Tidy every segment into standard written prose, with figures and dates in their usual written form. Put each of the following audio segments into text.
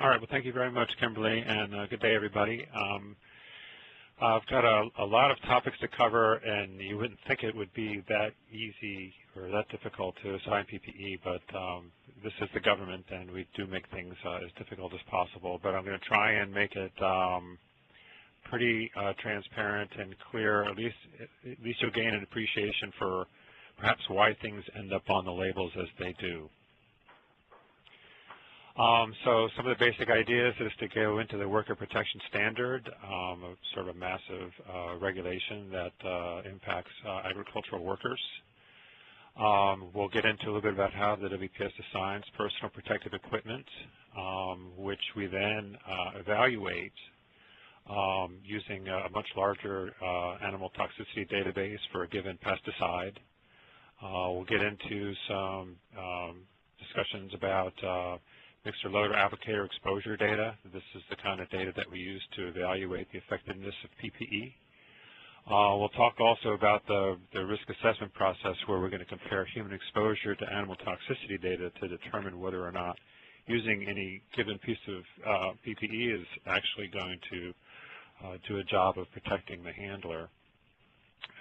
All right. Well, thank you very much, Kimberly, and good day, everybody. I've got a lot of topics to cover, and you wouldn't think it would be that easy or that difficult to assign PPE, but this is the government, and we do make things as difficult as possible. But I'm going to try and make it pretty transparent and clear. At least you'll gain an appreciation for perhaps why things end up on the labels as they do. So some of the basic ideas is to go into the Worker Protection Standard, sort of a massive regulation that impacts agricultural workers. We'll get into a little bit about how the WPS assigns personal protective equipment, which we then evaluate using a much larger animal toxicity database for a given pesticide. We'll get into some discussions about mixer loader applicator exposure data. This is the kind of data that we use to evaluate the effectiveness of PPE. We'll talk also about the risk assessment process, where we're going to compare human exposure to animal toxicity data to determine whether or not using any given piece of PPE is actually going to do a job of protecting the handler.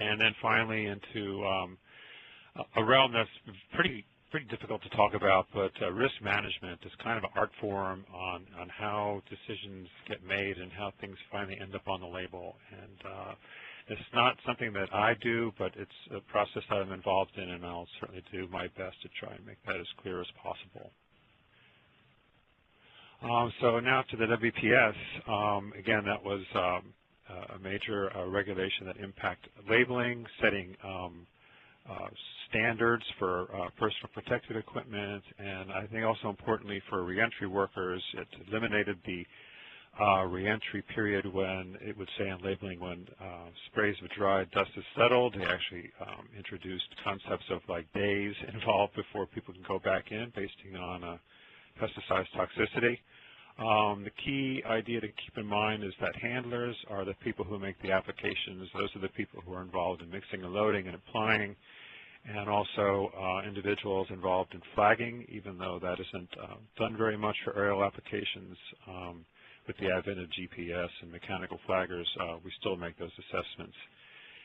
And then finally into a realm that's pretty difficult to talk about, but risk management is kind of an art form on how decisions get made and how things finally end up on the label. And it's not something that I do, but it's a process that I'm involved in, and I'll certainly do my best to try and make that as clear as possible. So now to the WPS. Again, that was a major regulation that impacted labeling, setting standards for personal protective equipment, and I think also importantly for reentry workers, it eliminated the reentry period when it would say on labeling when sprays of dried dust is settled. They actually introduced concepts of like days involved before people can go back in based on pesticides toxicity. The key idea to keep in mind is that handlers are the people who make the applications. Those are the people who are involved in mixing and loading and applying, and also individuals involved in flagging, even though that isn't done very much for aerial applications. With the advent of GPS and mechanical flaggers, we still make those assessments.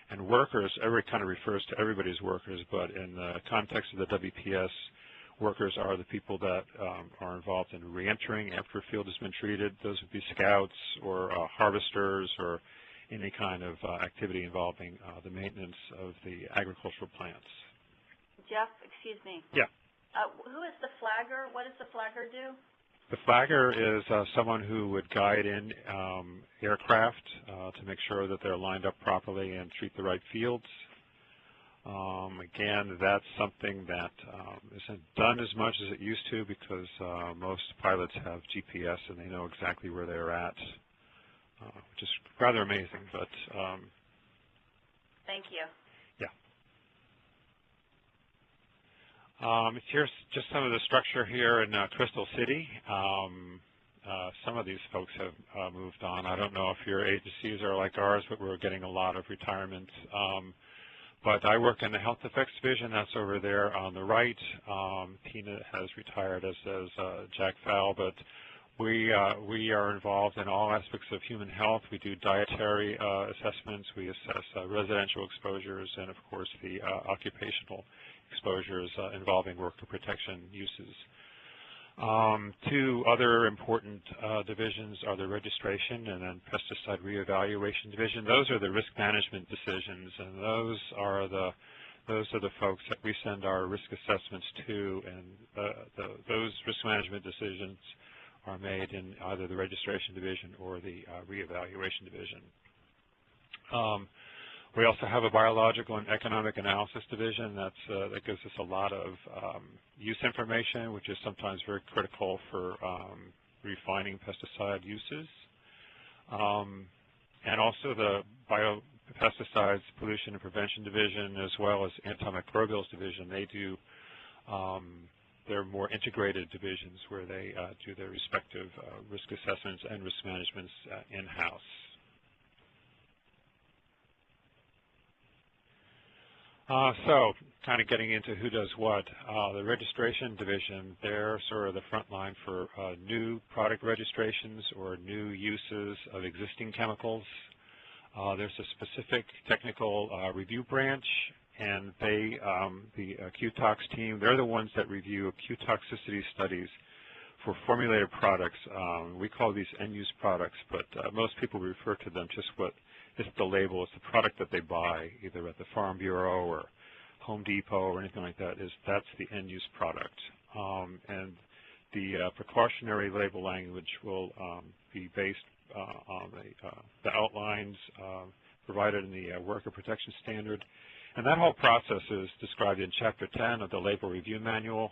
And workers, everybody kind of refers to everybody's workers, but in the context of the WPS, workers are the people that are involved in reentering after a field has been treated. Those would be scouts or harvesters or any kind of activity involving the maintenance of the agricultural plants. Jeff, excuse me. Yeah. Who is the flagger? What does the flagger do? The flagger is someone who would guide in aircraft to make sure that they're lined up properly and treat the right fields. Again, that's something that isn't done as much as it used to because most pilots have GPS and they know exactly where they're at, which is rather amazing. But thank you. Here's just some of the structure here in Crystal City. Some of these folks have moved on. I don't know if your agencies are like ours, but we're getting a lot of retirements. But I work in the Health Effects Division. That's over there on the right. Tina has retired, as does Jack Fowle, but we are involved in all aspects of human health. We do dietary assessments. We assess residential exposures and, of course, the occupational exposures involving worker protection uses. Two other important divisions are the registration and then pesticide reevaluation division. Those are the risk management decisions, and those are the folks that we send our risk assessments to, and those risk management decisions are made in either the registration division or the reevaluation division. We also have a biological and economic analysis division that gives us a lot of use information, which is sometimes very critical for refining pesticide uses. And also the biopesticides pollution and prevention division, as well as antimicrobials division. They do they're more integrated divisions where they do their respective risk assessments and risk managements in-house. So kind of getting into who does what, the registration division, they're sort of the front line for new product registrations or new uses of existing chemicals. There's a specific technical review branch, and they, the QTox team, they're the ones that review acute toxicity studies for formulated products. We call these end-use products, but most people refer to them just what is the label. It's the product that they buy, either at the Farm Bureau or Home Depot or anything like that. That's the end-use product. And the precautionary label language will be based on the outlines provided in the Worker Protection Standard. And that whole process is described in Chapter 10 of the Label Review Manual,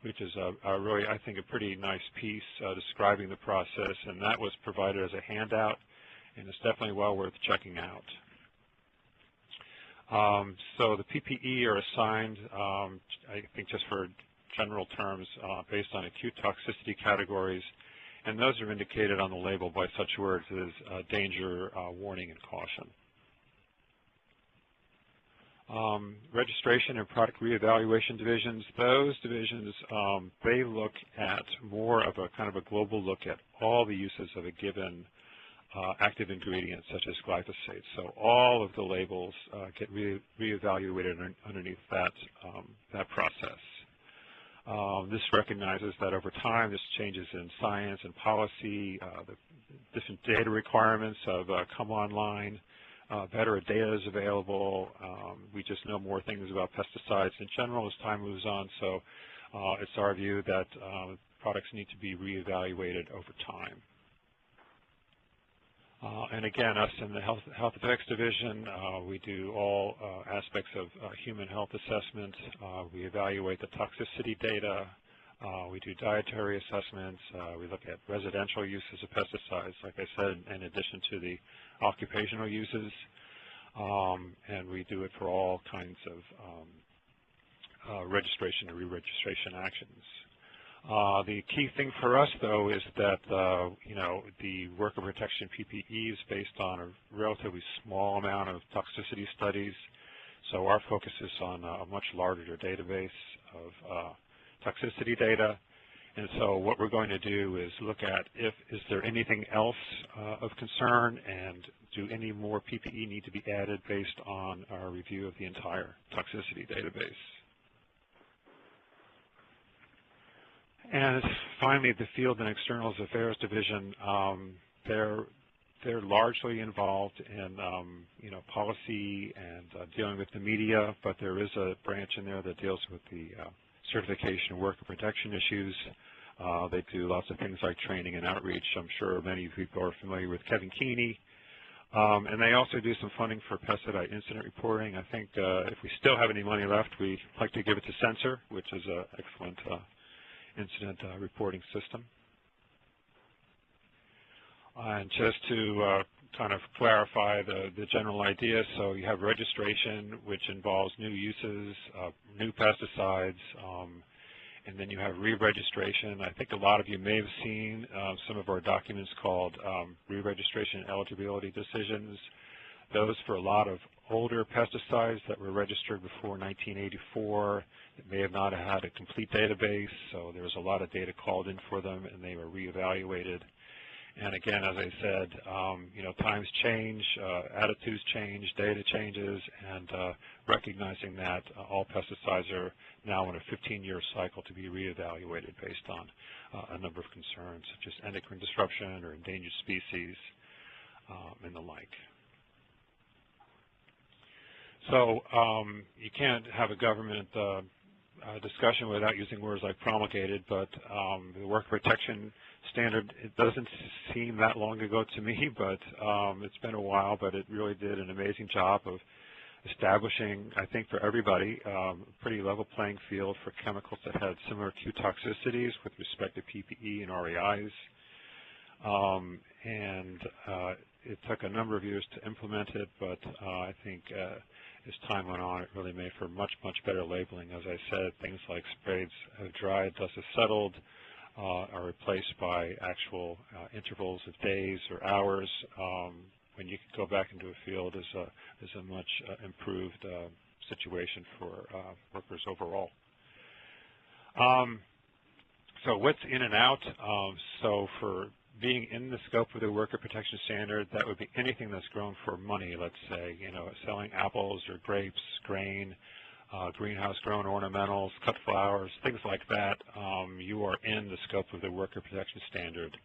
which is really, I think, a pretty nice piece describing the process, and that was provided as a handout, and it's definitely well worth checking out. So the PPE are assigned, I think just for general terms, based on acute toxicity categories, and those are indicated on the label by such words as danger, warning, and caution. Registration and product reevaluation divisions, those divisions, they look at more of a kind of a global look at all the uses of a given active ingredient, such as glyphosate. So all of the labels get reevaluated underneath that process. This recognizes that over time, there's changes in science and policy, the different data requirements have come online. Better data is available. We just know more things about pesticides in general as time moves on. So it's our view that products need to be reevaluated over time. And again, us in the Health Effects Division, we do all aspects of human health assessment. We evaluate the toxicity data. We do dietary assessments. We look at residential uses of pesticides, like I said, in addition to the occupational uses. And we do it for all kinds of registration and re-registration actions. The key thing for us, though, is that the worker protection PPE is based on a relatively small amount of toxicity studies. So our focus is on a much larger database of toxicity data. And so what we're going to do is look at is there anything else of concern, and do any more PPE need to be added based on our review of the entire toxicity database. And finally, the Field and Externals Affairs Division, they're largely involved in policy and dealing with the media, but there is a branch in there that deals with the certification and worker protection issues. They do lots of things like training and outreach. I'm sure many people are familiar with Kevin Keeney. And they also do some funding for pesticide incident reporting. I think if we still have any money left, we'd like to give it to Sensor, which is an excellent incident reporting system. And just to kind of clarify the general idea, so you have registration, which involves new uses, new pesticides, and then you have re-registration. I think a lot of you may have seen some of our documents called re-registration eligibility decisions. Those for a lot of older pesticides that were registered before 1984 that may have not had a complete database, so there was a lot of data called in for them, and they were reevaluated. And again, as I said, times change, attitudes change, data changes, and recognizing that all pesticides are now in a 15-year cycle to be reevaluated based on a number of concerns, such as endocrine disruption or endangered species and the like. So you can't have a government discussion without using words like promulgated, but the worker protection standard, it doesn't seem that long ago to me, but it's been a while, but it really did an amazing job of establishing, I think for everybody, a pretty level playing field for chemicals that had similar acute toxicities with respect to PPE and REIs. It took a number of years to implement it, but I think as time went on, it really made for much, much better labeling. As I said, things like sprays have dried, dust has settled, are replaced by actual intervals of days or hours. When you can go back into a field is a much improved situation for workers overall. So what's in and out? So for being in the scope of the worker protection standard, that would be anything that's grown for money, let's say, selling apples or grapes, grain, greenhouse-grown ornamentals, cut flowers, things like that. You are in the scope of the worker protection standard.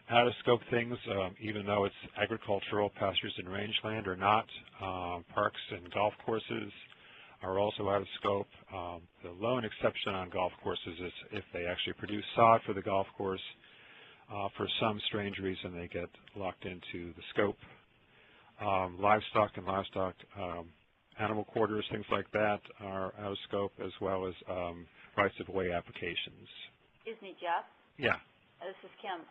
Out-of-scope things, even though it's agricultural, pastures and rangeland or not, parks and golf courses are also out of scope. The lone exception on golf courses is if they actually produce sod for the golf course. For some strange reason, they get locked into the scope. Livestock and animal quarters, things like that are out of scope, as well as rights-of-way applications. Excuse me, Jeff? Yeah. This is Kim.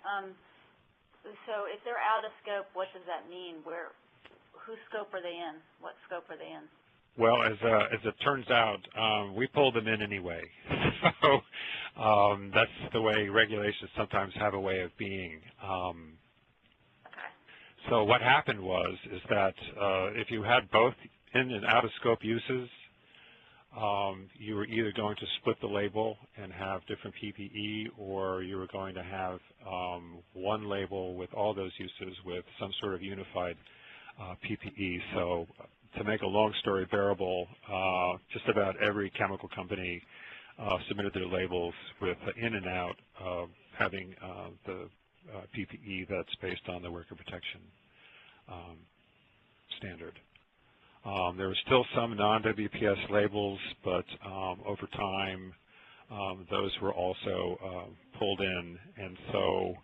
So if they're out of scope, what does that mean? Whose scope are they in? What scope are they in? Well, as it turns out, we pulled them in anyway. So that's the way regulations sometimes have a way of being. Okay. So what happened is that if you had both in and out of scope uses, you were either going to split the label and have different PPE, or you were going to have one label with all those uses with some sort of unified PPE. So to make a long story bearable, just about every chemical company submitted their labels with in and out having the PPE that's based on the worker protection standard. There were still some non-WPS labels, but over time those were also pulled in. And so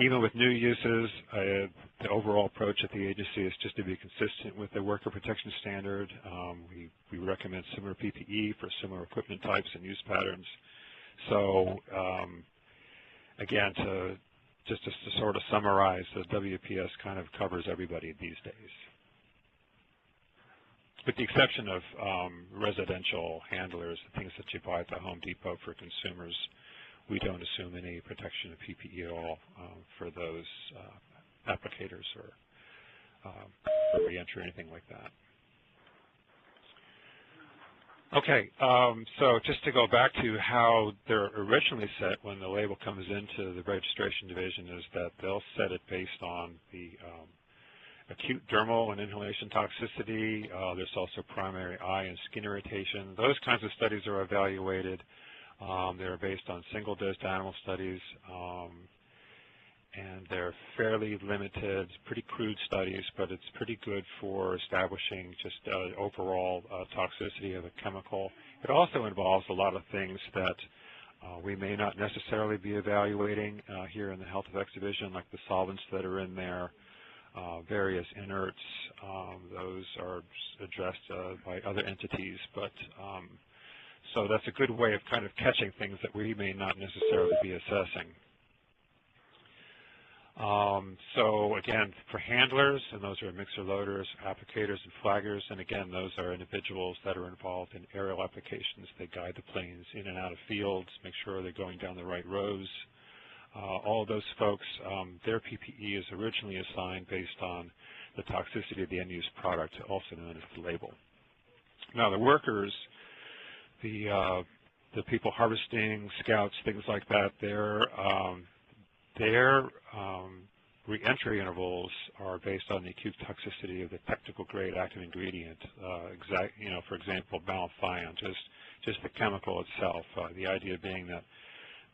even with new uses, the overall approach at the agency is just to be consistent with the worker protection standard. We recommend similar PPE for similar equipment types and use patterns. So again, just to sort of summarize, the WPS kind of covers everybody these days, with the exception of residential handlers, the things that you buy at the Home Depot for consumers. We don't assume any protection of PPE at all for those applicators or for re-entry or anything like that. Okay, so just to go back to how they're originally set when the label comes into the registration division, is that they'll set it based on the acute dermal and inhalation toxicity. There's also primary eye and skin irritation. Those kinds of studies are evaluated. They're based on single-dosed animal studies, and they're fairly limited, pretty crude studies, but it's pretty good for establishing just overall toxicity of a chemical. It also involves a lot of things that we may not necessarily be evaluating here in the Health Effects Division, like the solvents that are in there, various inerts. Those are addressed by other entities, but so that's a good way of kind of catching things that we may not necessarily be assessing. So again, for handlers, and those are mixer loaders, applicators, and flaggers, and again, those are individuals that are involved in aerial applications. They guide the planes in and out of fields, make sure they're going down the right rows. All of those folks, their PPE is originally assigned based on the toxicity of the end-use product, also known as the label. Now, the workers, the people harvesting, scouts, things like that, their re-entry intervals are based on the acute toxicity of the technical grade active ingredient. For example, malathion, just the chemical itself. The idea being that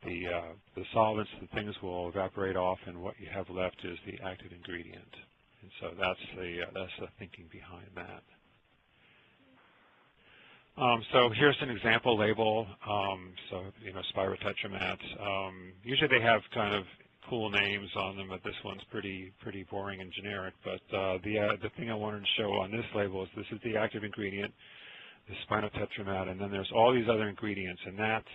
the solvents, the things will evaporate off, and what you have left is the active ingredient. And so that's the thinking behind that. So here's an example label. Spirotetramat. Usually they have kind of cool names on them, but this one's pretty boring and generic. But the thing I wanted to show on this label is this is the active ingredient, the spirotetramat, and then there's all these other ingredients, and that's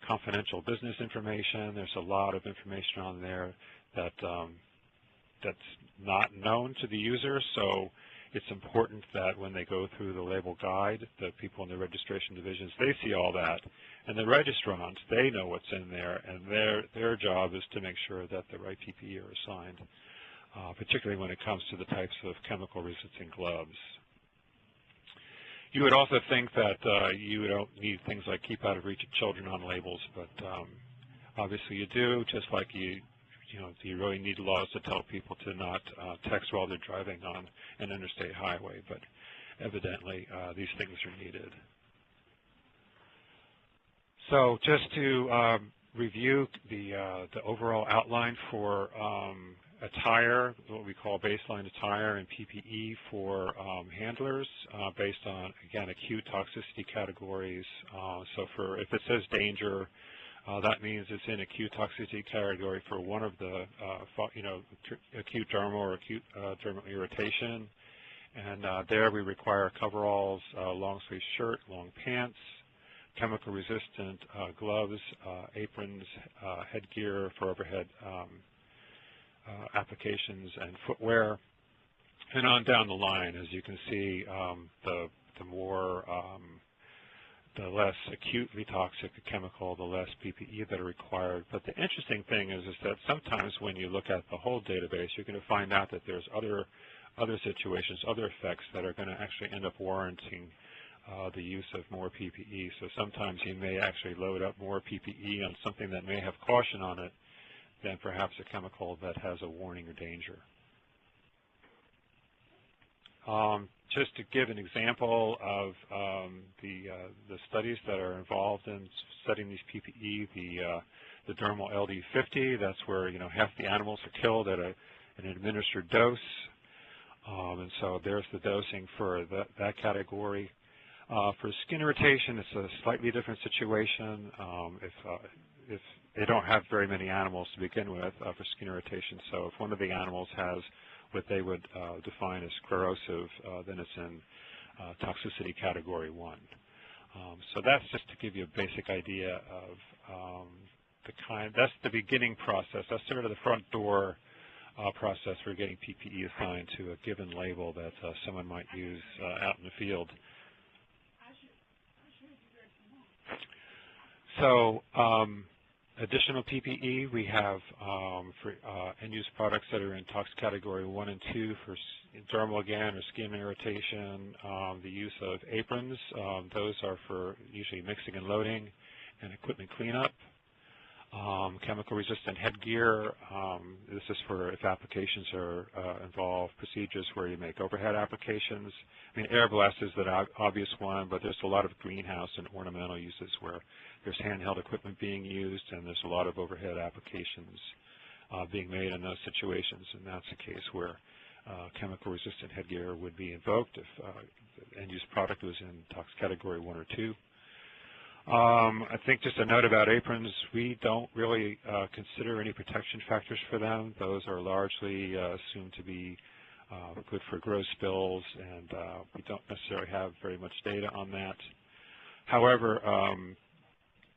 confidential business information. There's a lot of information on there that that's not known to the user, so it's important that when they go through the label guide, the people in the registration divisions, they see all that. And the registrants, they know what's in there, and their job is to make sure that the right PPE are assigned, particularly when it comes to the types of chemical resistant gloves. You would also think that you don't need things like keep out of reach of children on labels, but obviously you do, just like you really need laws to tell people to not text while they're driving on an interstate highway, but evidently these things are needed. So just to review the overall outline for attire, what we call baseline attire and PPE for handlers based on, again, acute toxicity categories. So if it says danger, that means it's in acute toxicity category for one of the, acute dermal or acute dermal irritation. And there we require coveralls, long sleeve shirt, long pants, chemical resistant gloves, aprons, headgear for overhead applications, and footwear. And on down the line, as you can see, the less acutely toxic the chemical, the less PPE that are required. But the interesting thing is that sometimes when you look at the whole database, you're going to find out that there's other situations, other effects that are going to actually end up warranting the use of more PPE. So sometimes you may actually load up more PPE on something that may have caution on it than perhaps a chemical that has a warning or danger. Just to give an example of the studies that are involved in studying these PPE, the dermal LD50, that's where half the animals are killed at an administered dose, and so there's the dosing for that category. For skin irritation, it's a slightly different situation. If they don't have very many animals to begin with for skin irritation, so if one of the animals has what they would define as corrosive, then it's in toxicity category 1. So that's just to give you a basic idea of that's the beginning process. That's sort of the front door process for getting PPE assigned to a given label that someone might use out in the field. So additional PPE, we have for end-use products that are in tox category 1 and 2 for dermal, again, or skin irritation. The use of aprons, those are for usually mixing and loading and equipment cleanup. Chemical-resistant headgear, this is for if applications are involve procedures where you make overhead applications. I mean, air blast is the obvious one, but there's a lot of greenhouse and ornamental uses where there's handheld equipment being used, and there's a lot of overhead applications being made in those situations, and that's a case where chemical-resistant headgear would be invoked if the end-use product was in tox category 1 or 2. I think just a note about aprons, we don't really consider any protection factors for them. Those are largely assumed to be good for gross spills, and we don't necessarily have very much data on that. However,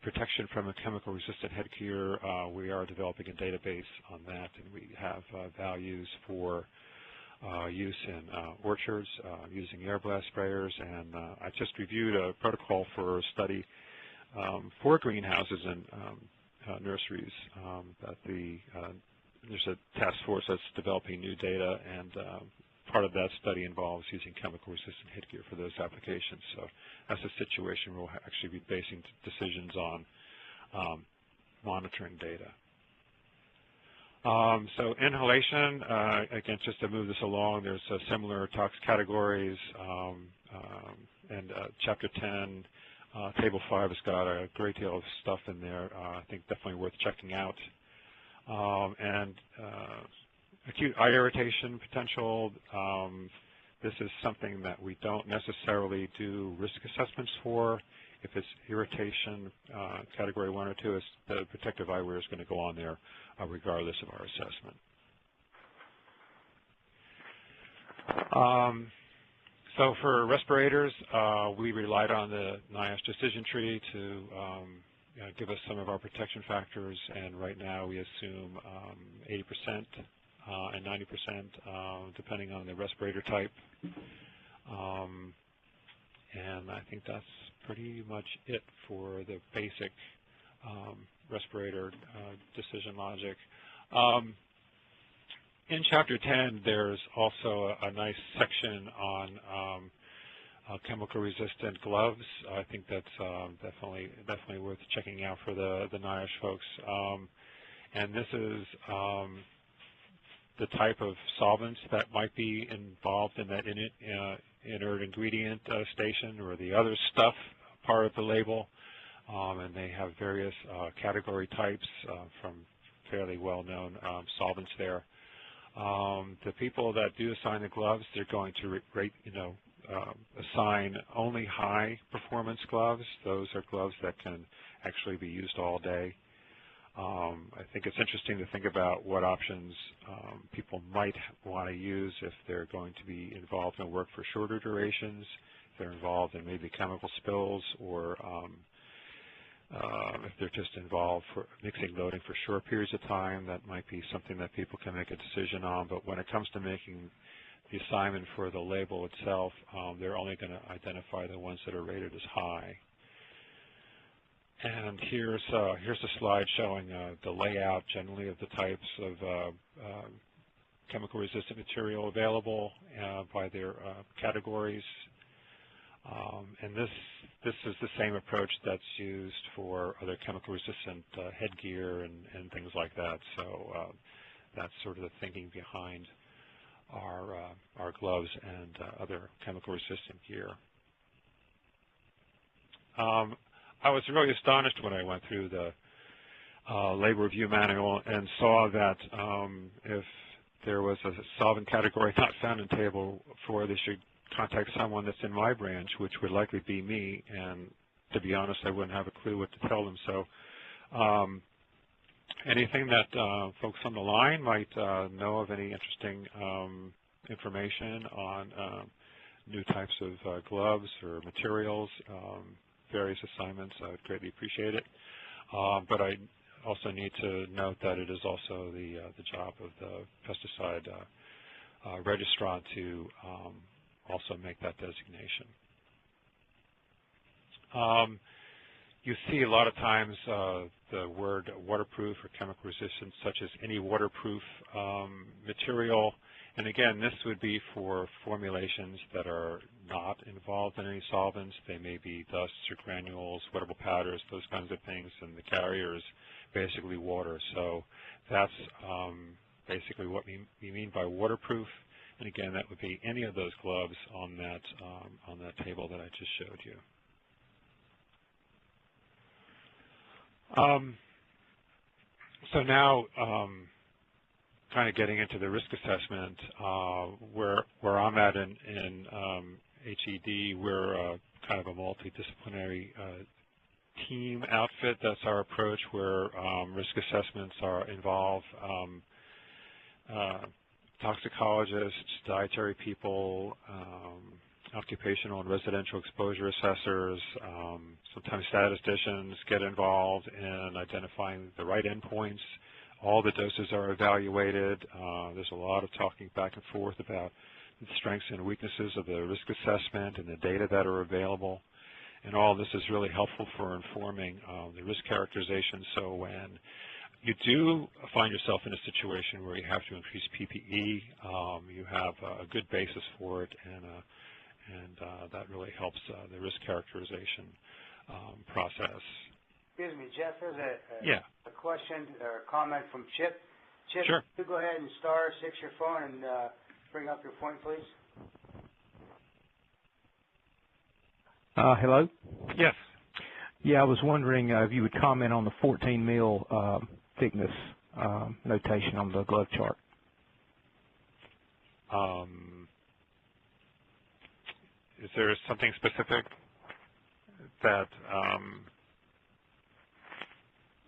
protection from a chemical-resistant headgear, we are developing a database on that, and we have values for use in orchards using air blast sprayers, and I just reviewed a protocol for a study for greenhouses and nurseries that there's a task force that's developing new data, and part of that study involves using chemical-resistant headgear for those applications. So that's a situation we'll actually be basing decisions on monitoring data. So inhalation, again, just to move this along, there's similar tox categories, and Chapter 10, Table 5 has got a great deal of stuff in there, I think definitely worth checking out. And acute eye irritation potential, this is something that we don't necessarily do risk assessments for. If it's irritation, category 1 or 2, the protective eyewear is going to go on there regardless of our assessment. So for respirators, we relied on the NIOSH decision tree to give us some of our protection factors, and right now we assume 80% and 90% depending on the respirator type. And I think that's pretty much it for the basic respirator decision logic. In Chapter 10, there's also a nice section on chemical-resistant gloves. I think that's definitely worth checking out for the NIOSH folks. And this is the type of solvents that might be involved in that inert ingredient station or the other stuff part of the label. And they have various category types from fairly well-known solvents there. The people that do assign the gloves, they're going to rate, assign only high-performance gloves. Those are gloves that can actually be used all day. I think it's interesting to think about what options people might want to use if they're going to be involved in work for shorter durations, if they're involved in maybe chemical spills, or if they're just involved for mixing loading for short periods of time. That might be something that people can make a decision on. But when it comes to making the assignment for the label itself, they're only going to identify the ones that are rated as high. And here's a slide showing the layout generally of the types of chemical-resistant material available by their categories. And this is the same approach that's used for other chemical-resistant headgear and things like that. So that's sort of the thinking behind our gloves and other chemical-resistant gear. I was really astonished when I went through the labor review manual and saw that if there was a solvent category not found in Table 4, they should contact someone that's in my branch, which would likely be me, and to be honest, I wouldn't have a clue what to tell them. So anything that folks on the line might know of any interesting information on new types of gloves or materials, various assignments, I would greatly appreciate it. But I also need to note that it is also the job of the pesticide registrant to also make that designation. You see a lot of times the word waterproof or chemical resistant, such as any waterproof material. And again, this would be for formulations that are not involved in any solvents. They may be dusts or granules, wettable powders, those kinds of things, and the carrier is basically water. So that's basically what we mean by waterproof. And again, that would be any of those gloves on that table that I just showed you. So now, kind of getting into the risk assessment, where I'm at in HED, we're kind of a multidisciplinary team outfit. That's our approach, where risk assessments are involved. Toxicologists, dietary people, occupational and residential exposure assessors, sometimes statisticians get involved in identifying the right endpoints. All the doses are evaluated. There's a lot of talking back and forth about the strengths and weaknesses of the risk assessment and the data that are available. And all this is really helpful for informing the risk characterization. So when you do find yourself in a situation where you have to increase PPE, you have a good basis for it, and that really helps the risk characterization process. Excuse me, Jeff, there's a question or a comment from Chip. Chip, sure. Could you go ahead and *6 your phone and bring up your point, please? Hello? Yes. Yeah, I was wondering if you would comment on the 14 mil thickness notation on the glove chart. Is there something specific that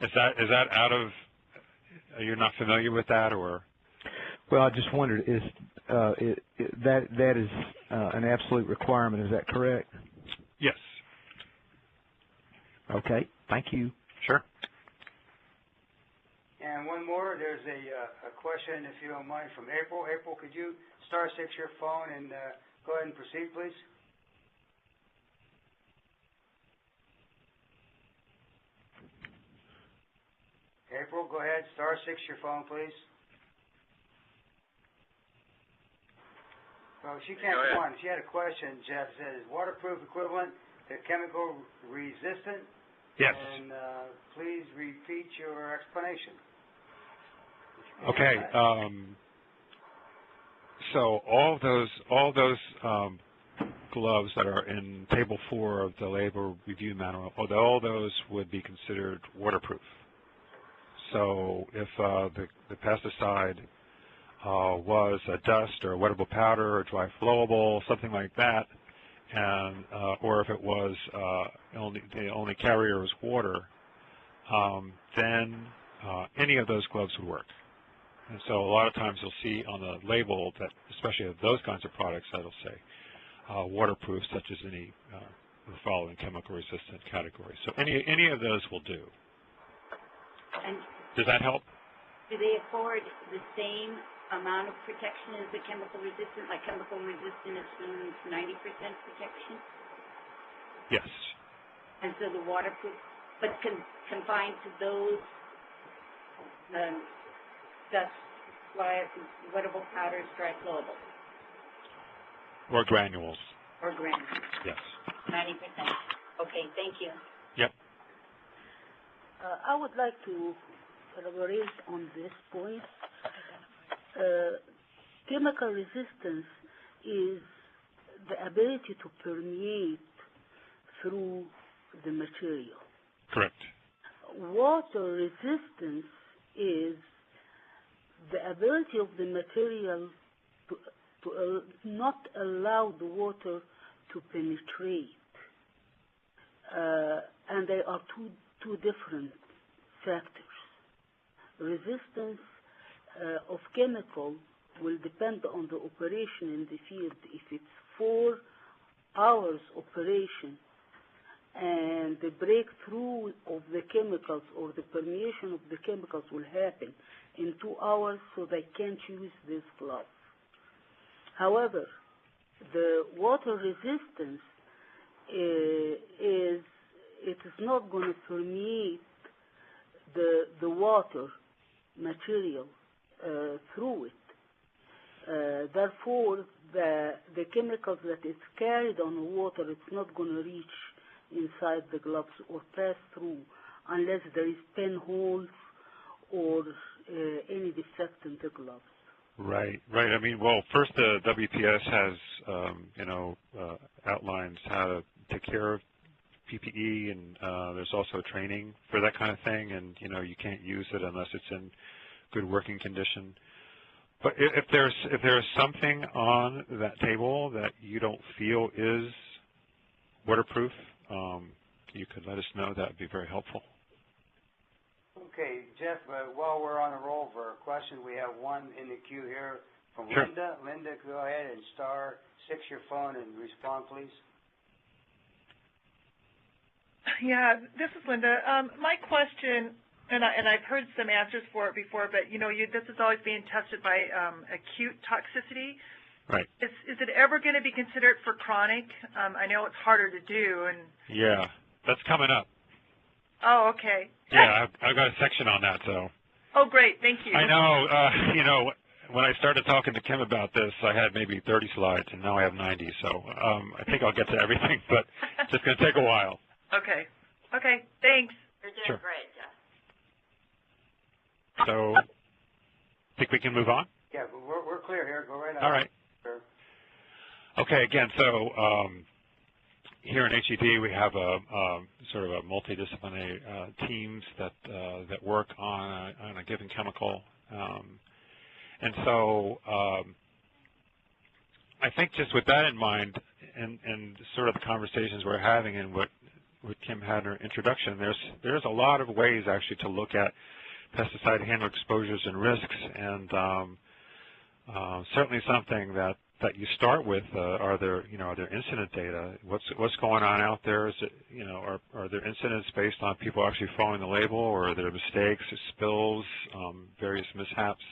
is that out of? You're not familiar with that, or? Well, I just wondered, is that is an absolute requirement? Is that correct? Yes. Okay. Thank you. Sure. And one more. There's a question, if you don't mind, from April. April, could you *6 your phone and go ahead and proceed, please? April, go ahead. *6 your phone, please. Well, she can't go on. She had a question, Jeff. Said, is waterproof equivalent to chemical resistant? Yes. And please repeat your explanation. Okay. So all those gloves that are in Table 4 of the Labor Review Manual, all those would be considered waterproof. So if the pesticide was a dust or a wettable powder or dry flowable, something like that, and or if it was the only carrier was water, then any of those gloves would work. And so a lot of times you'll see on the label that, especially of those kinds of products, that'll say waterproof, such as any of the following chemical resistant categories. So any of those will do. And does that help? do they afford the same amount of protection as the chemical resistant? Like chemical resistant assumes 90% protection? Yes. And so the waterproof, but confined to those dust, wettable powders, dry flowable. Or granules. Or granules. Yes. 90%. Okay, thank you. Yep. I would like to elaborate on this point. Chemical resistance is the ability to permeate through the material. Correct. Water resistance is the ability of the material to not allow the water to penetrate. And they are two different factors. Resistance of chemical will depend on the operation in the field. If it's 4 hours operation and the breakthrough of the chemicals or the permeation of the chemicals will happen in 2 hours, so they can't use this glove. However, the water resistance is not going to permeate the water material through it. Therefore, the chemicals that is carried on the water, it's not going to reach inside the gloves or pass through unless there is pinholes or any defect in the gloves. Right, right. I mean, well, first the WPS has, outlines how to take care of PPE, and there's also training for that kind of thing, and, you can't use it unless it's in good working condition. But if there's something on that table that you don't feel is waterproof, you could let us know. That would be very helpful. Okay, Jeff, while we're on the roll for a question, we have one in the queue here from Sure. Linda. Linda, go ahead and *6 your phone and respond, please. Yeah, this is Linda. My question, and I've heard some answers for it before, but this is always being tested by acute toxicity. Right. Is it ever going to be considered for chronic? I know it's harder to do, and Yeah, that's coming up. oh, okay. Yeah, I've got a section on that, so. Oh, great, thank you. I know, when I started talking to Kim about this, I had maybe 30 slides, and now I have 90, so I think I'll get to everything, but it's just going to take a while. Okay. Okay, thanks. You're doing Sure. great, Jeff. So, think we can move on? Yeah, we're clear here. Go right on. All right. Sure. Okay, again, so here in HED we have a sort of a multidisciplinary teams that work on a given chemical, and so I think just with that in mind, and sort of the conversations we're having, and what Kim had in her introduction, there's a lot of ways actually to look at pesticide handler exposures and risks, and certainly something that you start with are there incident data? What's going on out there? Is it, are there incidents based on people actually following the label, or are there mistakes or spills, various mishaps?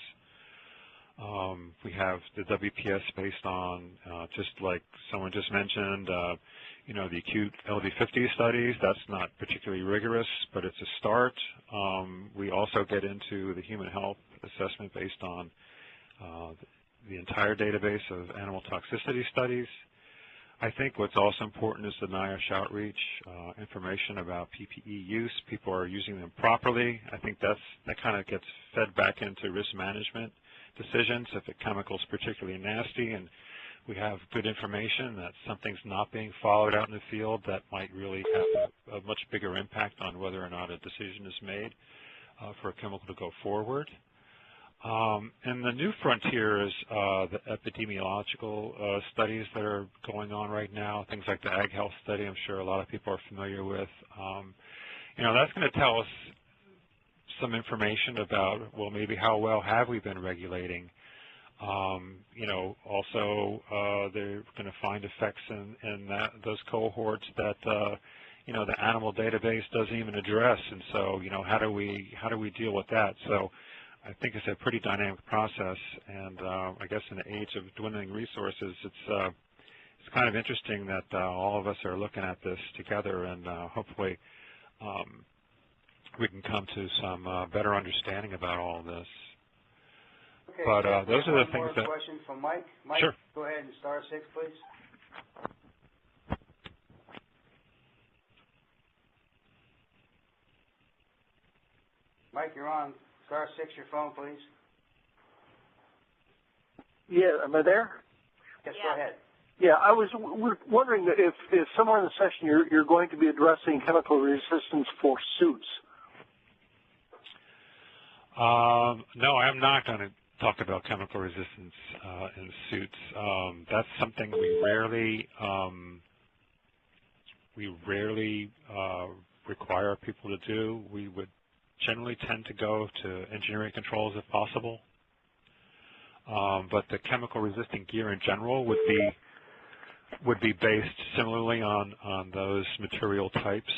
We have the WPS based on just like someone just mentioned, the acute LD50 studies. That's not particularly rigorous, but it's a start. We also get into the human health assessment based on the entire database of animal toxicity studies. I think what's also important is the NIOSH outreach, information about PPE use. People are using them properly. I think that kind of gets fed back into risk management decisions. If a chemical is particularly nasty and we have good information that something's not being followed out in the field, that might really have a much bigger impact on whether or not a decision is made for a chemical to go forward. And the new frontier is the epidemiological studies that are going on right now, things like the Ag Health study I'm sure a lot of people are familiar with. That's going to tell us some information about, well, maybe how well have we been regulating. Also they're going to find effects in those cohorts that the animal database doesn't even address, and so how do we deal with that? So I think it's a pretty dynamic process, and I guess in the age of dwindling resources, it's kind of interesting that all of us are looking at this together, and hopefully we can come to some better understanding about all of this. Okay, but those are the things that... One more question from Mike. Mike, sure. Go ahead and star 6, please. Mike, you're on. Star 6, your phone, please. Yeah, am I there? Yes, go ahead. Yeah, I was wondering if somewhere in the session you're going to be addressing chemical resistance for suits. No, I'm not going to talk about chemical resistance in suits. That's something we rarely require people to do. We would generally tend to go to engineering controls if possible. But the chemical resistant gear in general would be based similarly on those material types,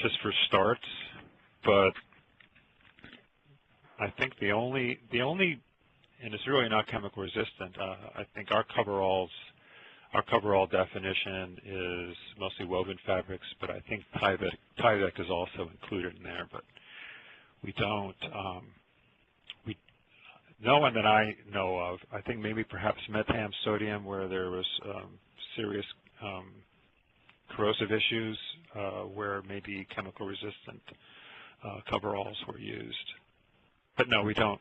just for starts. But I think the only, and it's really not chemical resistant. I think our coverall definition is mostly woven fabrics, but I think Tyvek is also included in there. But we don't. No one that I know of. I think maybe perhaps metham sodium, where there was serious corrosive issues, where maybe chemical resistant coveralls were used. But no, we don't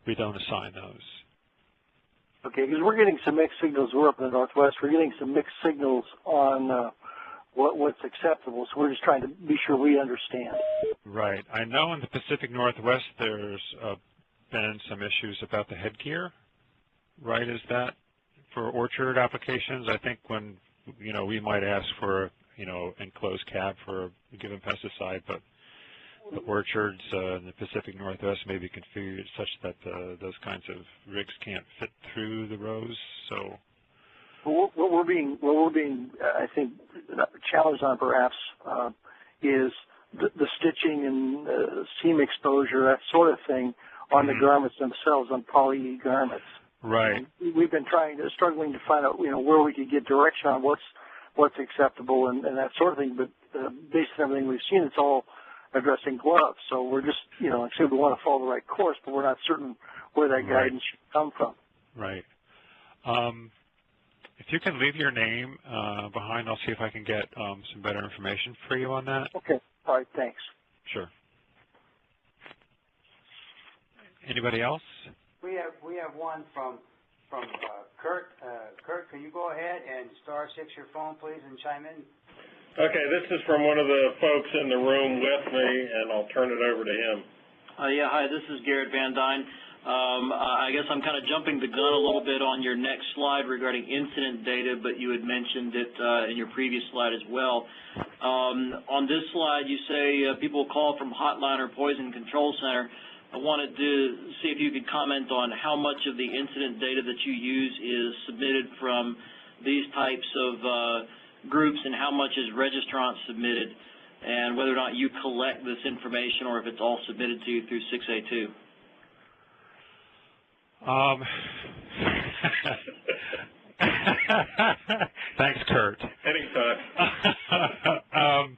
assign those. Okay, because we're getting some mixed signals. We're up in the Northwest. We're getting some mixed signals on what's acceptable. So we're just trying to be sure we understand. Right. I know in the Pacific Northwest there's been some issues about the headgear. Right? Is that for orchard applications? I think when we might ask for enclosed cap for a given pesticide, but the orchards in the Pacific Northwest may be configured such that those kinds of rigs can't fit through the rows. So, what we're being, I think, challenged on perhaps is the stitching and seam exposure, that sort of thing, on the garments themselves, on poly garments. Right. We've been struggling to find out, where we could get direction on what's acceptable and that sort of thing. But based on everything we've seen, it's all addressing gloves. So we're just, like I said, we want to follow the right course, but we're not certain where that guidance should come from. Right. If you can leave your name behind, I'll see if I can get some better information for you on that. Okay. All right. Thanks. Sure. Anybody else? We have one from Kurt. Kurt, can you go ahead and star 6 your phone, please, and chime in? Okay, this is from one of the folks in the room with me, and I'll turn it over to him. Yeah, hi, this is Garrett Van Dyne. I guess I'm kind of jumping the gun a little bit on your next slide regarding incident data, but you had mentioned it in your previous slide as well. On this slide, you say people call from hotline or poison control center. I wanted to see if you could comment on how much of the incident data that you use is submitted from these types of groups and how much is registrant submitted, and whether or not you collect this information or if it's all submitted to you through 6A2. Thanks, Kurt. Anytime.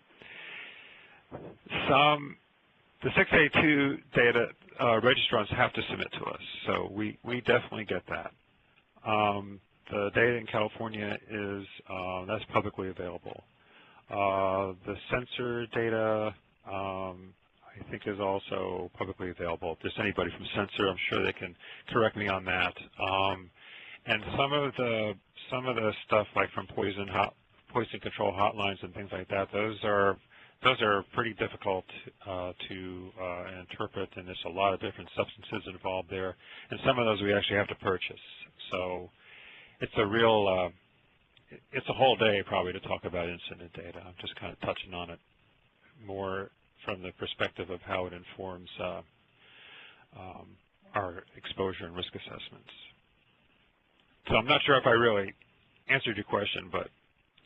The 6A2 data registrants have to submit to us, so we definitely get that. The data in California is that's publicly available. The sensor data I think is also publicly available. If there's anybody from Sensor, I'm sure they can correct me on that. And some of the stuff like from poison control hotlines and things like that, those are pretty difficult to interpret, and there's a lot of different substances involved there. And some of those we actually have to purchase. So it's a real, it's a whole day probably to talk about incident data. I'm just kind of touching on it more from the perspective of how it informs our exposure and risk assessments. So I'm not sure if I really answered your question, but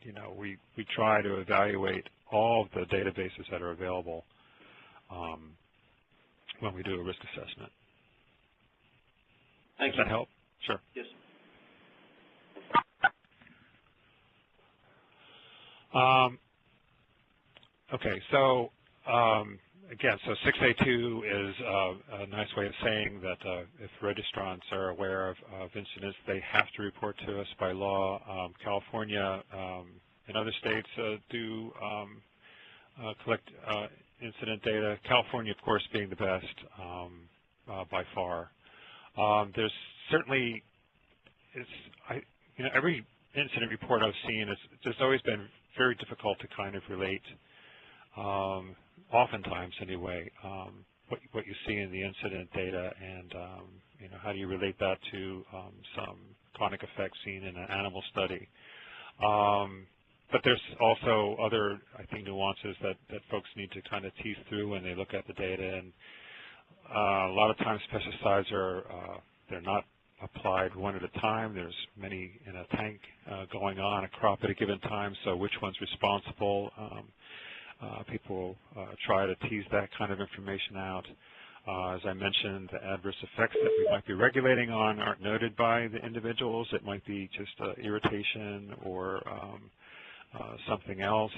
you know, we try to evaluate all of the databases that are available when we do a risk assessment. Thank you. Does that help? Sure. Yes. Okay, so again, so 6A2 is a nice way of saying that if registrants are aware of incidents, they have to report to us by law. California and other states do collect incident data. California, of course, being the best by far. There's certainly, every incident report I've seen, there's always been very difficult to kind of relate, oftentimes anyway, what you see in the incident data, and you know, how do you relate that to some chronic effects seen in an animal study. But there's also other, I think, nuances that folks need to kind of tease through when they look at the data. And a lot of times pesticides they're not applied one at a time. There's many in a tank going on a crop at a given time, so which one's responsible? People try to tease that kind of information out. As I mentioned, the adverse effects that we might be regulating on aren't noted by the individuals. It might be just irritation or something else.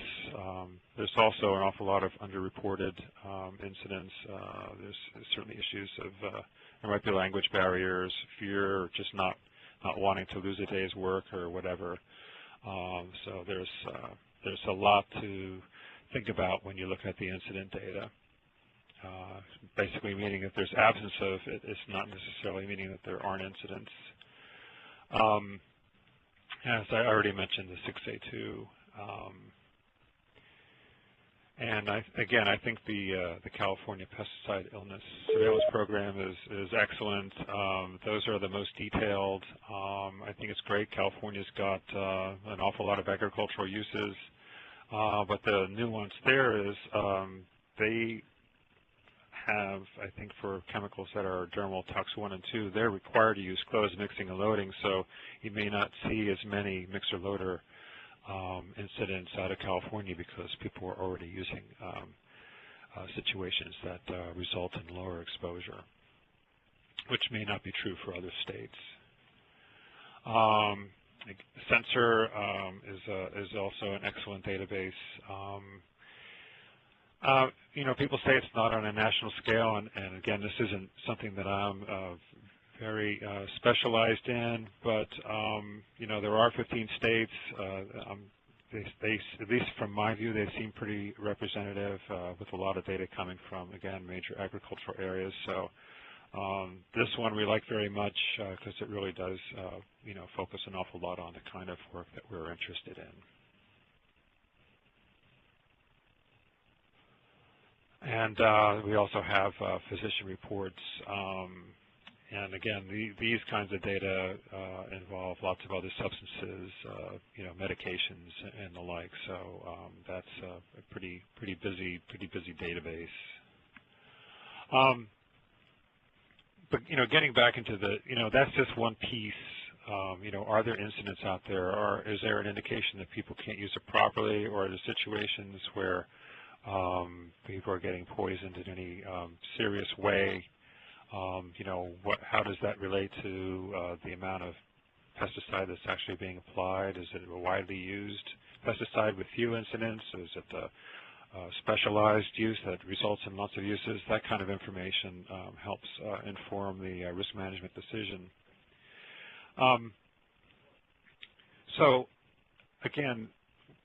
There's also an awful lot of underreported incidents. There's certainly issues of there might be language barriers, fear, or just not wanting to lose a day's work or whatever. So there's a lot to think about when you look at the incident data. Basically meaning if there's absence of it, it's not necessarily meaning that there aren't incidents. As I already mentioned, the 6A2. And again, I think the California Pesticide Illness Surveillance Program is excellent. Those are the most detailed. I think it's great. California's got an awful lot of agricultural uses, but the nuance there is they have, I think, for chemicals that are dermal tox 1 and 2, they're required to use closed mixing and loading, so you may not see as many mixer loader incidents out of California because people are already using situations that result in lower exposure, which may not be true for other states. Sensor is also an excellent database. You know, people say it's not on a national scale, and again, this isn't something that I'm very specialized in, but you know, there are 15 states. They, at least from my view, they seem pretty representative with a lot of data coming from, again, major agricultural areas. So this one we like very much because it really does, you know, focus an awful lot on the kind of work that we're interested in. And we also have physician reports. And again, these kinds of data involve lots of other substances, you know, medications and the like. So that's a pretty busy database. But you know, getting back into the, you know, that's just one piece. You know, are there incidents out there, or is there an indication that people can't use it properly, or are there situations where people are getting poisoned in any serious way? You know, how does that relate to the amount of pesticide that's actually being applied? Is it a widely used pesticide with few incidents? Is it specialized use that results in lots of uses. That kind of information helps inform the risk management decision. So again,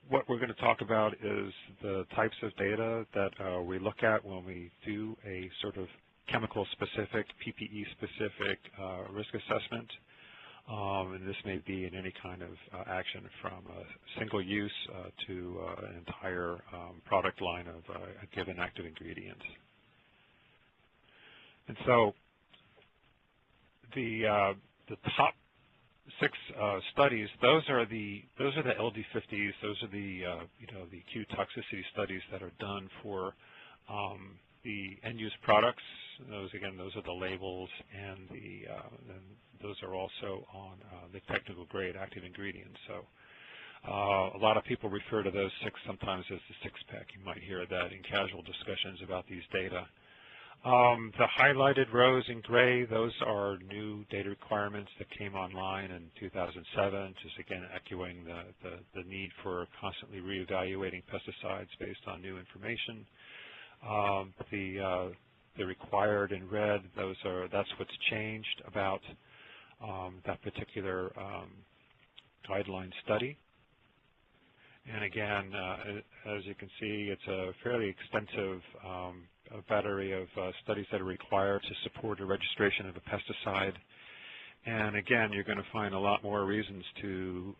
what we're going to talk about is the types of data that we look at when we do a sort of chemical-specific, PPE-specific risk assessment. And this may be in any kind of action from a single use to an entire product line of a given active ingredient. And so the top 6 studies, those are the LD50s. Those are the the acute toxicity studies that are done for the end-use products. Those are the labels, and those are also on the technical grade active ingredients. So a lot of people refer to those 6 sometimes as the 6-pack. You might hear that in casual discussions about these data. The highlighted rows in gray, those are new data requirements that came online in 2007, just again echoing the need for constantly reevaluating pesticides based on new information. The required in red, that's what's changed about that particular guideline study. And again, as you can see, it's a fairly extensive battery of studies that are required to support a registration of a pesticide. And again, you're going to find a lot more reasons to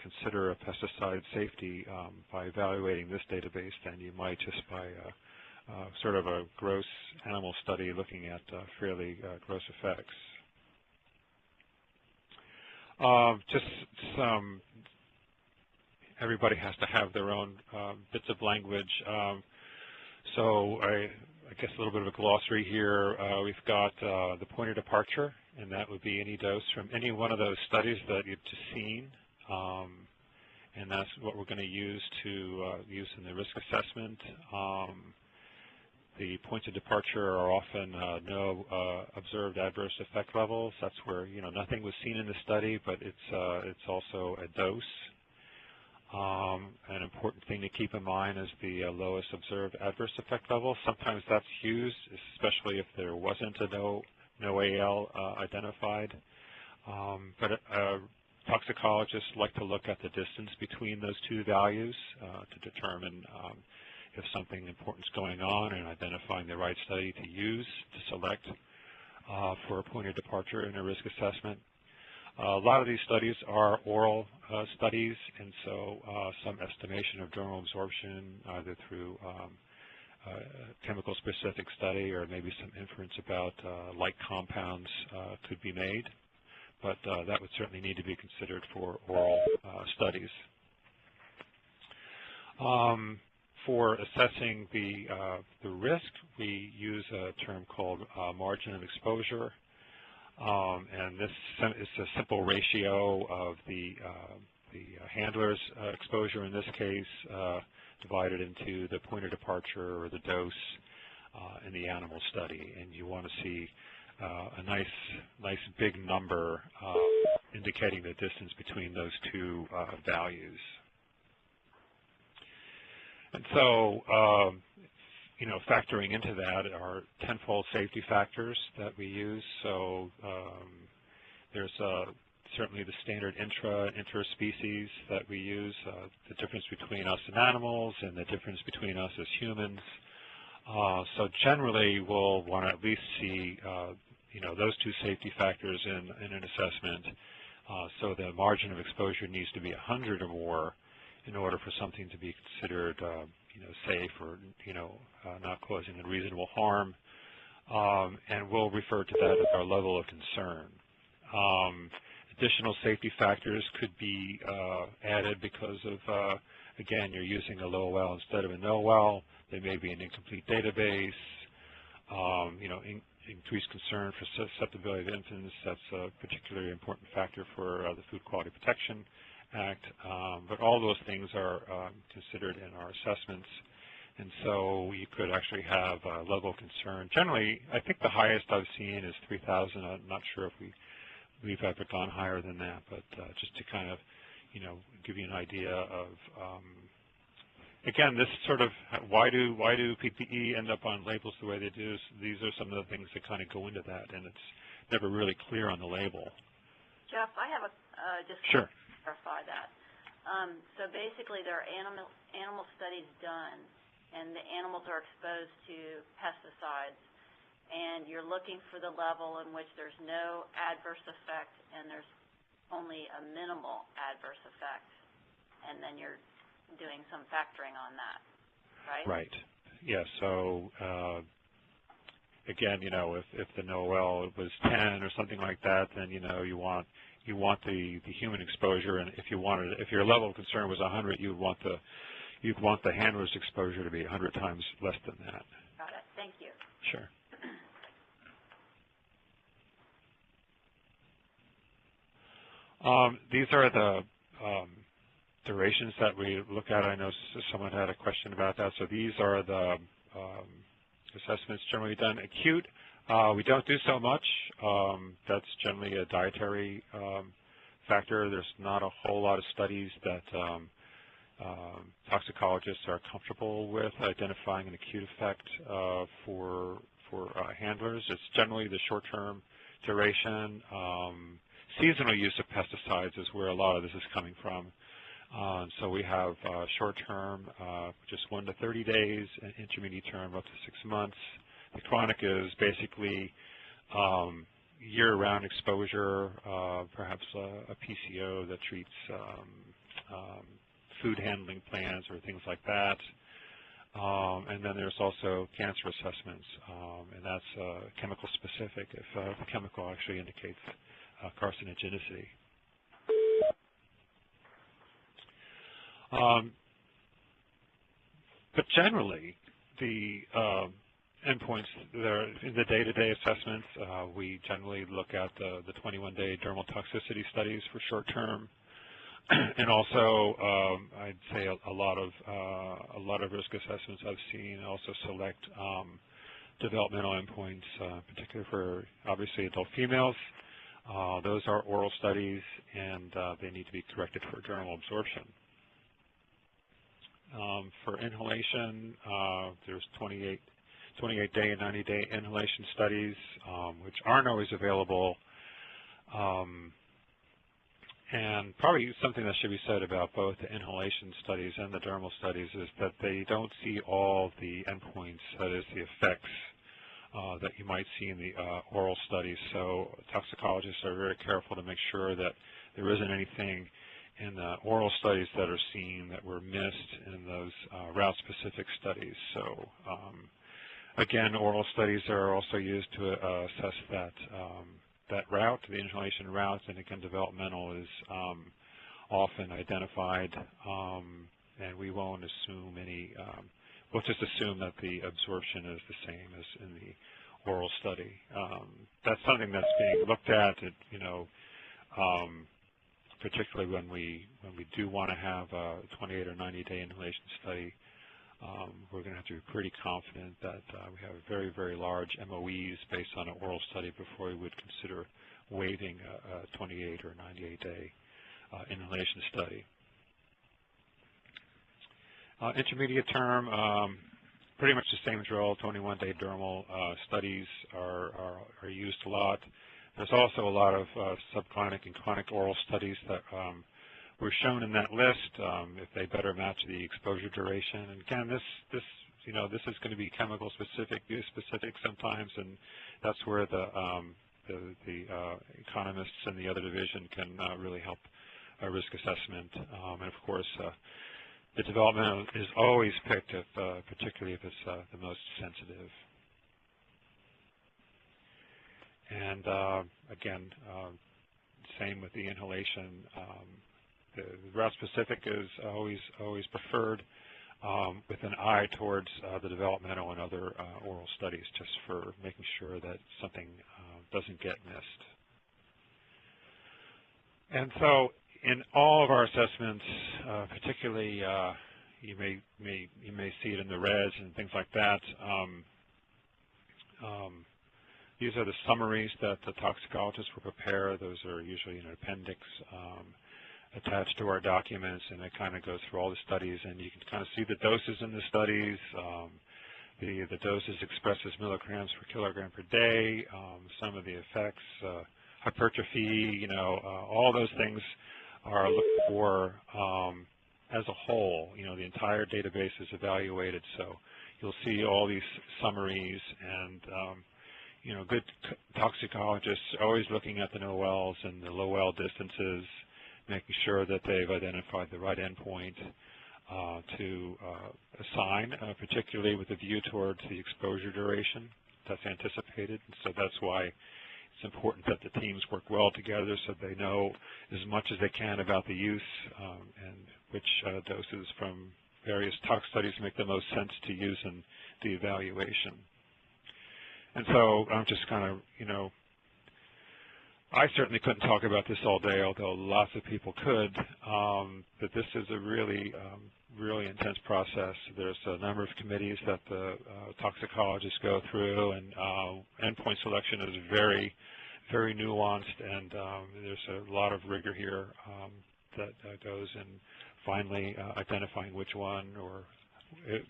consider a pesticide safety by evaluating this database than you might just by sort of a gross animal study looking at fairly gross effects. Just some, everybody has to have their own bits of language. So I guess a little bit of a glossary here. We've got the point of departure, and that would be any dose from any one of those studies that you've just seen. And that's what we're going to use use in the risk assessment. The points of departure are often no observed adverse effect levels. That's where nothing was seen in the study, but it's also a dose. An important thing to keep in mind is the lowest observed adverse effect level. Sometimes that's used, especially if there wasn't a no AL identified. But toxicologists like to look at the distance between those 2 values to determine if something important is going on and identifying the right study to use to select for a point of departure in a risk assessment. A lot of these studies are oral studies, and so some estimation of dermal absorption either through chemical-specific study or maybe some inference about like compounds could be made, but that would certainly need to be considered for oral studies. For assessing the risk, we use a term called margin of exposure. And this is a simple ratio of the handler's exposure in this case divided into the point of departure or the dose in the animal study. And you want to see a nice big number indicating the distance between those 2 values. And so factoring into that are tenfold safety factors that we use. So there's certainly the standard interspecies that we use, the difference between us and animals and the difference between us as humans. So generally we'll want to at least see those 2 safety factors in an assessment. So the margin of exposure needs to be 100 or more in order for something to be considered safe or not causing unreasonable harm, and we'll refer to that as our level of concern. Additional safety factors could be added because of again, you're using a low well instead of a no well. There may be an incomplete database. Increased concern for susceptibility of infants. That's a particularly important factor for the Food Quality Protection Act, but all those things are considered in our assessments, and so you could actually have a level of concern. Generally, I think the highest I've seen is 3,000. I'm not sure if we've ever gone higher than that, but just to kind of, give you an idea of again, this sort of why do PPE end up on labels the way they do? These are some of the things that kind of go into that, and it's never really clear on the label. Jeff, I have just sure. to clarify that. So basically, there are animal studies done, and the animals are exposed to pesticides, and you're looking for the level in which there's no adverse effect and there's only a minimal adverse effect, and then you're doing some factoring on that, right? Right. Yeah. So again, if the NOEL was 10 or something like that, then you want the human exposure, and if your level of concern was 100, you'd want the handler's exposure to be 100 times less than that. Got it. Thank you. Sure. These are the durations that we look at. I know someone had a question about that. So these are the assessments generally done. Acute, we don't do so much. That's generally a dietary factor. There's not a whole lot of studies that toxicologists are comfortable with identifying an acute effect for handlers. It's generally the short-term duration. Seasonal use of pesticides is where a lot of this is coming from. So we have short-term, just 1 to 30 days, and intermediate term up to 6 months. The chronic is basically year-round exposure, perhaps a PCO that treats food handling plans or things like that. And then there's also cancer assessments, and that's chemical specific if the chemical actually indicates carcinogenicity. But generally, the endpoints there in the day-to-day assessments, we generally look at the 21-day dermal toxicity studies for short-term, and also I'd say a lot of risk assessments I've seen also select developmental endpoints, particularly for obviously adult females. Those are oral studies, and they need to be corrected for dermal absorption. For inhalation, there's 28-day and 90-day inhalation studies, which aren't always available. And probably something that should be said about both the inhalation studies and the dermal studies is that they don't see all the endpoints, that is, the effects that you might see in the oral studies. So toxicologists are very careful to make sure that there isn't anything in the oral studies that are seen that were missed in those route-specific studies. So again, oral studies are also used to assess that route, the inhalation route, and again, developmental is often identified, and we won't assume any, we'll just assume that the absorption is the same as in the oral study. That's something that's being looked at, particularly when we do want to have a 28 or 90-day inhalation study. We're going to have to be pretty confident that we have very, very large MOEs based on an oral study before we would consider waiving a 28 or 98-day inhalation study. Intermediate term, pretty much the same drill. 21-day dermal studies are used a lot. There's also a lot of subchronic and chronic oral studies that were shown in that list if they better match the exposure duration. And again, this is going to be chemical specific, use specific sometimes, and that's where the economists in the other division can really help a risk assessment. And of course, the development is always picked, particularly if it's the most sensitive. And again, same with the inhalation. The route specific is always preferred with an eye towards the developmental and other oral studies, just for making sure that something doesn't get missed. And so in all of our assessments, particularly you may see it in the reds and things like that. These are the summaries that the toxicologists will prepare. Those are usually in an appendix. attached to our documents, and it kind of goes through all the studies, and you can kind of see the doses in the studies. The doses expressed as milligrams per kilogram per day, some of the effects, hypertrophy, all those things are looked for as a whole. The entire database is evaluated, so you'll see all these summaries, and good toxicologists are always looking at the NOELs and the low well distances, making sure that they've identified the right endpoint to assign, particularly with a view towards the exposure duration that's anticipated. So that's why it's important that the teams work well together so they know as much as they can about the use and which doses from various tox studies make the most sense to use in the evaluation. And so I'm just kind of, I certainly couldn't talk about this all day, although lots of people could, but this is a really intense process. There's a number of committees that the toxicologists go through, and endpoint selection is very, very nuanced, and there's a lot of rigor here that goes in finally identifying which one, or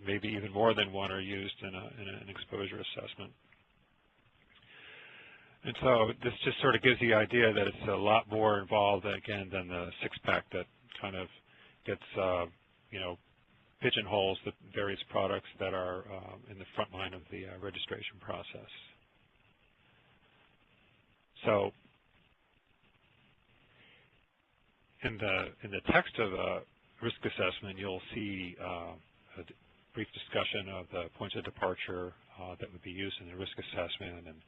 maybe even more than one, are used in an exposure assessment. And so this just sort of gives the idea that it's a lot more involved, again, than the six-pack that kind of gets, pigeonholes the various products that are in the front line of the registration process. So in the text of the risk assessment, you'll see a brief discussion of the points of departure that would be used in the risk assessment, and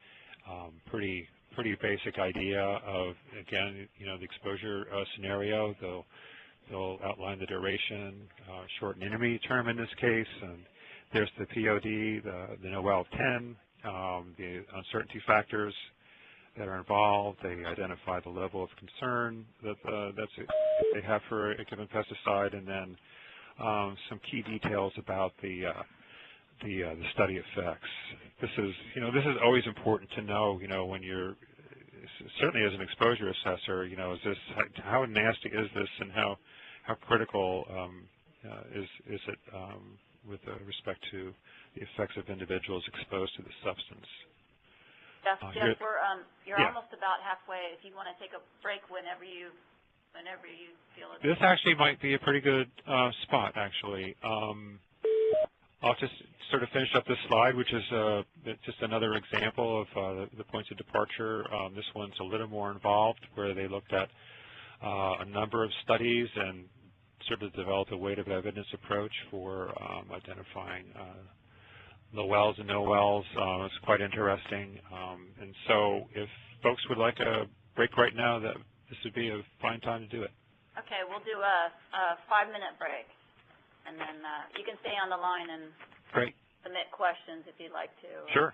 pretty basic idea of, again, the exposure scenario. They'll outline the duration, short and intermediate term in this case, and there's the POD, the NOEL of 10, the uncertainty factors that are involved. They identify the level of concern that they have for a given pesticide, and then some key details about the study effects. This is always important to know, when you're, certainly as an exposure assessor, how nasty is this, and how critical is it with respect to the effects of individuals exposed to the substance. Jeff, you're almost about halfway. If you want to take a break whenever you feel it. This actually might be a pretty good spot, actually. I'll just sort of finish up this slide, which is just another example of the points of departure. This one's a little more involved, where they looked at a number of studies and sort of developed a weight of evidence approach for identifying low wells and no wells. It's quite interesting. And so if folks would like a break right now, this would be a fine time to do it. Okay, we'll do a 5-minute break. And then you can stay on the line and submit questions if you'd like to. Sure.